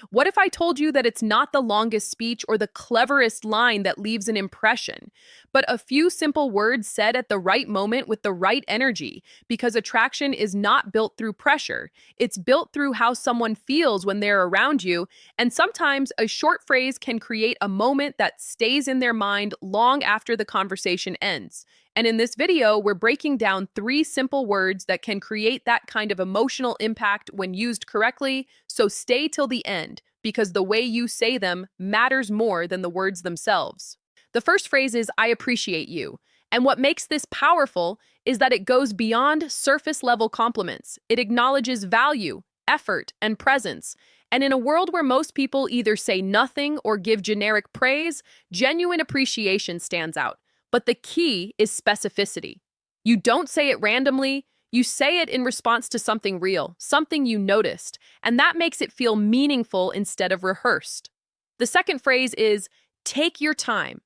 What if I told you that it's not the longest speech or the cleverest line that leaves an impression, but a few simple words said at the right moment with the right energy? Because attraction is not built through pressure, it's built through how someone feels when they're around you. And sometimes a short phrase can create a moment that stays in their mind long after the conversation ends. And in this video, we're breaking down 3 simple words that can create that kind of emotional impact when used correctly. So stay till the end, because the way you say them matters more than the words themselves. The first phrase is, I appreciate you. And what makes this powerful is that it goes beyond surface level compliments. It acknowledges value, effort, and presence. And in a world where most people either say nothing or give generic praise, genuine appreciation stands out. But the key is specificity. You don't say it randomly, you say it in response to something real, something you noticed, and that makes it feel meaningful instead of rehearsed. The second phrase is, take your time.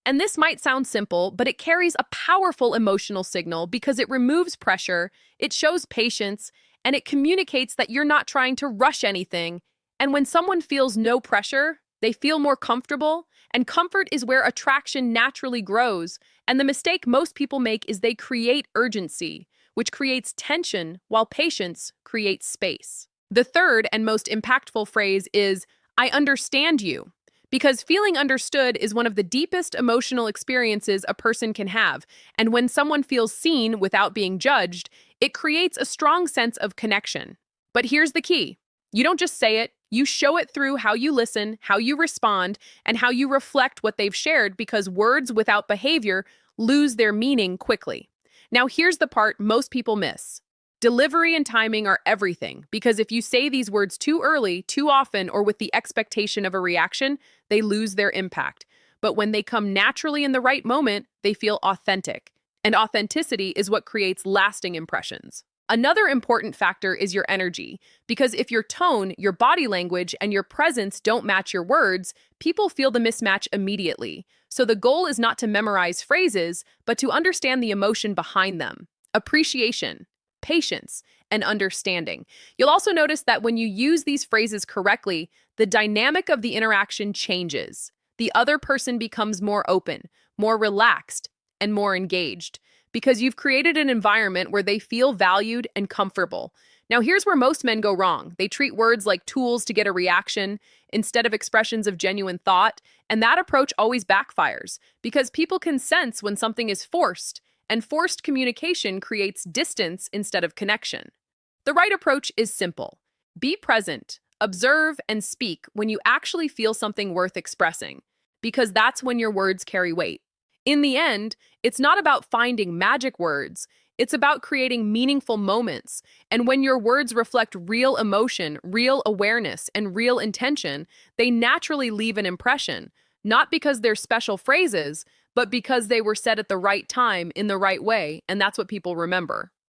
And this might sound simple, but it carries a powerful emotional signal because it removes pressure, it shows patience, and it communicates that you're not trying to rush anything. And when someone feels no pressure, they feel more comfortable, and comfort is where attraction naturally grows. And the mistake most people make is they create urgency, which creates tension, while patience creates space. The third and most impactful phrase is, I understand you. Because feeling understood is one of the deepest emotional experiences a person can have. And when someone feels seen without being judged, it creates a strong sense of connection. But here's the key. You don't just say it, you show it through how you listen, how you respond, and how you reflect what they've shared, because words without behavior lose their meaning quickly. Now, here's the part most people miss. Delivery and timing are everything, because if you say these words too early, too often, or with the expectation of a reaction, they lose their impact. But when they come naturally in the right moment, they feel authentic. And authenticity is what creates lasting impressions. Another important factor is your energy, because if your tone, your body language, and your presence don't match your words, people feel the mismatch immediately. So the goal is not to memorize phrases, but to understand the emotion behind them. Appreciation, patience, and understanding. You'll also notice that when you use these phrases correctly, the dynamic of the interaction changes. The other person becomes more open, more relaxed, and more engaged, because you've created an environment where they feel valued and comfortable. Now, here's where most men go wrong. They treat words like tools to get a reaction instead of expressions of genuine thought, and that approach always backfires, because people can sense when something is forced, and forced communication creates distance instead of connection. The right approach is simple. Be present, observe, and speak when you actually feel something worth expressing, because that's when your words carry weight. In the end, it's not about finding magic words, it's about creating meaningful moments. And when your words reflect real emotion, real awareness, and real intention, they naturally leave an impression, not because they're special phrases, but because they were said at the right time in the right way, and that's what people remember.